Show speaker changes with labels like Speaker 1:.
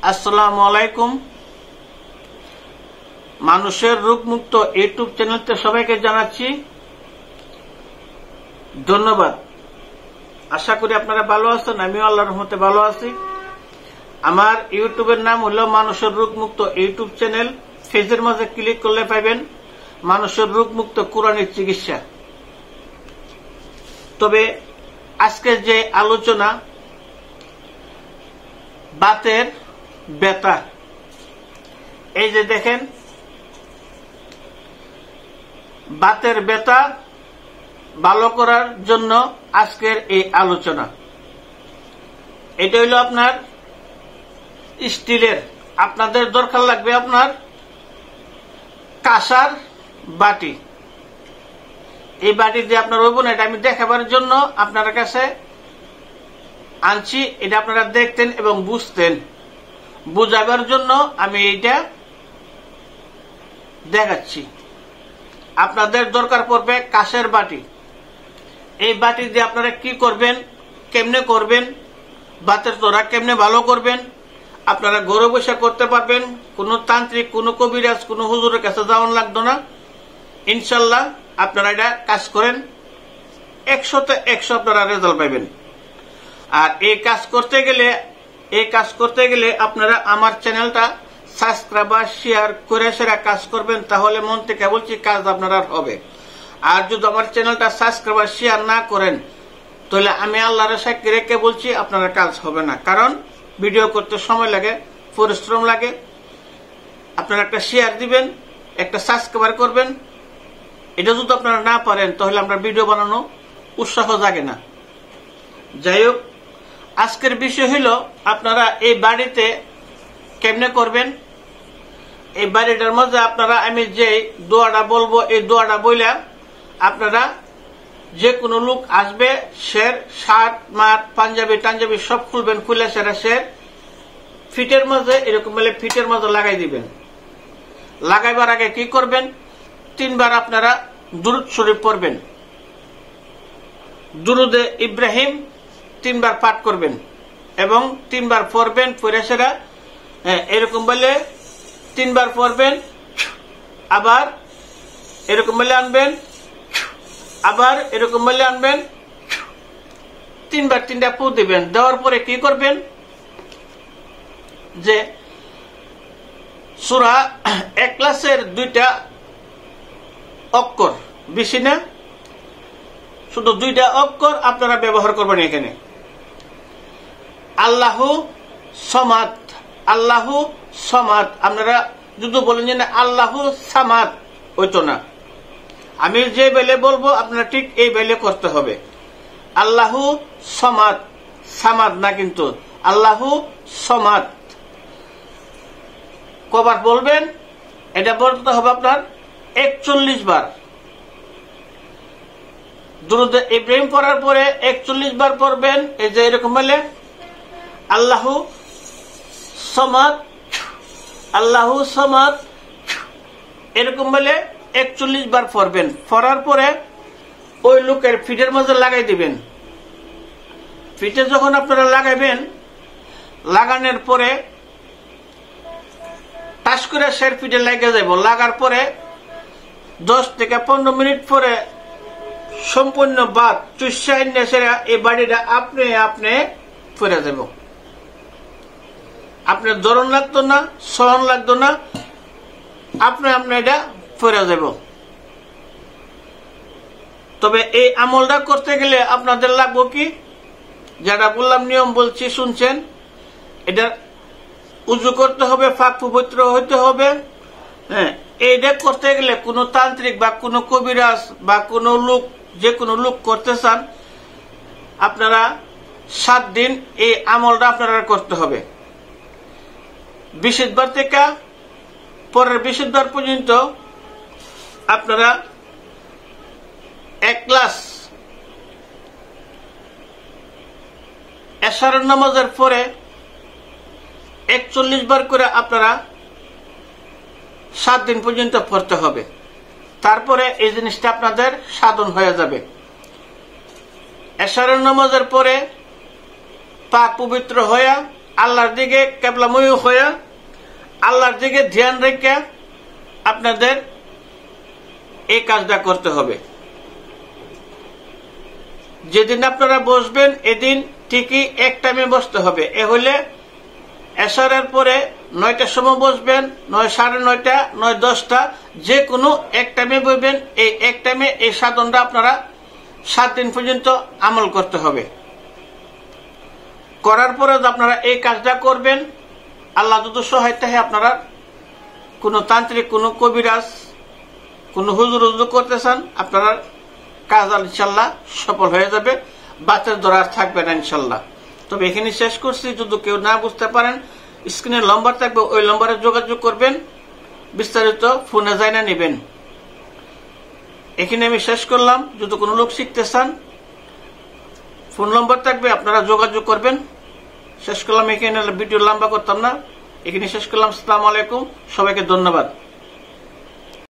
Speaker 1: আসসালামু আলাইকুম। মানুষের রোগমুক্ত ইউটিউব চ্যানেলতে সবাইকে জানাচ্ছি ধন্যবাদ। আশা করি আপনারা ভালো আছেন, আমিও আল্লাহর রহমতে ভালো আছি। আমার ইউটিউবের নাম হলো মানুষের রোগমুক্ত ইউটিউব চ্যানেল। পেজের মাঝে ক্লিক করলে পাবেন মানুষের রোগমুক্ত কোরআনের চিকিৎসা। তবে আজকের যে আলোচনা, বাতের ব্যথা। এই যে দেখেন, বাতের ব্যথা ভালো করার জন্য আজকের এই আলোচনা। এটা হইল আপনার স্টিলের, আপনাদের দরকার লাগবে আপনার কাঁসার বাটি। এই বাটি দিয়ে আপনার হইব না, এটা আমি দেখাবার জন্য আপনার কাছে আনছি। এটা আপনারা দেখতেন এবং বুঝতেন, বুঝাবার জন্য আমি এইটা দেখাচ্ছি। আপনাদের দরকার পড়বে কাঁসের বাটি। এই বাটি দিয়ে আপনারা কি করবেন, কেমনে করবেন, বাতের তোরা কেমনে ভালো করবেন, আপনারা ঘরে বসে করতে পারবেন। কোনো তান্ত্রিক, কোনো কবিরাজ, কোনো হুজুরের কাছে যাওয়ান লাগতো না। ইনশাল্লাহ আপনারা এটা কাজ করেন, 100তে 100 আপনারা রেজাল্ট পাবেন। আর এই কাজ করতে গেলে আপনারা আমার চ্যানেলটা সাবস্ক্রাইব আর শেয়ার করে সেরা কাজ করবেন, তাহলে মন থেকে বলছি কাজ আপনারা হবে। আর যদি আমার চ্যানেলটা সাবস্ক্রাইব আর শেয়ার না করেন, তাহলে আমি আল্লাহর সাক্ষী রেখে বলছি আপনারা কাজ হবে না। কারণ ভিডিও করতে সময় লাগে, পরিশ্রম লাগে। আপনারা একটা শেয়ার দিবেন, একটা সাবস্ক্রাইব করবেন। এটা যদি আপনারা না পারেন, তাহলে আমরা ভিডিও বানানো উৎসাহ জাগে না। যাই হোক, আজকের বিষয় হলো আপনারা এই বাড়িতে কেমনে করবেন। এই বাড়িটার মধ্যে আপনারা আমি যে দোয়াটা বলবো, এই দোয়াটা বইলা আপনারা যে কোনো লোক আসবে, শের শার্ট মাঠ পাঞ্জাবি টাঞ্জাবি সব খুলবেন, খুলে সেরা শের ফিটের মাঝে এরকম বলে ফিটের মাঝে লাগাই দিবেন। লাগাইবার আগে কি করবেন, 3 বার আপনারা দুরূদ শরীফ পড়বেন। দুরুদে ইব্রাহিম 3 বার পাঠ করবেন এবং 3 বার পড়বেন। পড়ে সেরা এরকম বলে 3 বার পড়বেন, আবার এরকম বলে আনবেন, আবার এরকম বলে আনবেন। 3 বার 3টা পু দিবেন। দেওয়ার পরে কি করবেন, যে সূরা ইখলাসের 2টা অক্ষর, বেশি না, শুধু 2টা অক্ষর আপনারা ব্যবহার করবেন এখানে। আল্লাহু সমাদ, আল্লাহু সমাদ। আপনারা যদি বলেন যে না আল্লাহু সামাদ, ওইতো না। আমি যে বেলে বলবো আপনারা ঠিক এই বেলে করতে হবে। আল্লাহু সমাদ, সামাদ না কিন্তু, আল্লাহু সমাদ। কবার বলবেন, এটা বলতে হবে আপনার 41 বার। দুরূদ ইব্রাহিম পড়ার পরে 41 বার পড়বেন। এই যে এরকম বলে আল্লাহু সমাদ, আল্লাহু সমাদ, এরকম বলে 41 বার পড়বেন। পড়ার পরে ওই লোকের ফিটের মধ্যে লাগাই দিবেন। ফিটে যখন আপনারা লাগাইবেন, লাগানোর পরে টাস করে শের ফিটে লেগে যাব। লাগার পরে 10 থেকে 15 মিনিট পরে সম্পূর্ণ বাদ চুষাইনে সেরা এই বাড়িটা আপনি আপনি ফিরে যাব। আপনার ধরন লাগতো না, সহন লাগতো না, আপনি আপনি এটা ফিরে যাব। তবে এই আমলটা করতে গেলে আপনাদের লাগবো কি, যারা বললাম নিয়ম বলছি শুনছেন, এটা উজু করতে হবে, পাক পবিত্র হইতে হবে। হ্যাঁ, এইটা করতে গেলে কোনো তান্ত্রিক বা কোনো কবিরাজ বা কোনো লোক, যে কোনো লোক করতে চান, আপনারা 7 দিন এই আমলটা আপনারা করতে হবে। 20 বার থেকে পরের 20 বার পর্যন্ত আপনারা 1 গ্লাস এশারের নামাজের পরে 41 বার করে আপনারা 7 দিন পর্যন্ত পড়তে হবে। তারপরে এই জিনিসটা আপনাদের সাধন হয়ে যাবে। এশারের নামাজের পরে পাক পবিত্র হয়ে আল্লাহর দিকে কেবলামুখী হয়ে আল্লাহর দিকে ধ্যান রেখে আপনাদের এই কাজটা করতে হবে। যেদিন আপনারা বসবেন এদিন ঠিকই এক টাইমে বসতে হবে। এ হলে এশারের পরে 9টার সময় বসবেন, 9, 9:30, 9, 10টা, যে কোনো এক টাইমে বসবেন। এই এক টাইমে এই সাধনটা আপনারা 7 দিন পর্যন্ত আমল করতে হবে। করার পরে আপনারা এই কাজটা করবেন, আল্লাহ যদি সহায়তা হয় আপনারা কোনো তান্ত্রিক, কোনো কবিরাজ, কোনো হুজুর করতে চান, আপনারা কাজ ইনশাল্লাহ সফল হয়ে যাবে, বাতের দরার থাকবে না ইনশাল্লাহ। তবে এখানে শেষ করছি। যদি কেউ না বুঝতে পারেন স্ক্রিনে নম্বর থাকবে, ওই নম্বরে যোগাযোগ করবেন, বিস্তারিত ফোনে জানা নেবেন। এখানে আমি শেষ করলাম। যদি কোনো লোক শিখতে চান ফোন নম্বর থাকবে, আপনারা যোগাযোগ করবেন। শেষ করলাম এখানে, ভিডিও লম্বা করতাম না, এখানে শেষ করলাম। আসসালামু আলাইকুম, সবাইকে ধন্যবাদ।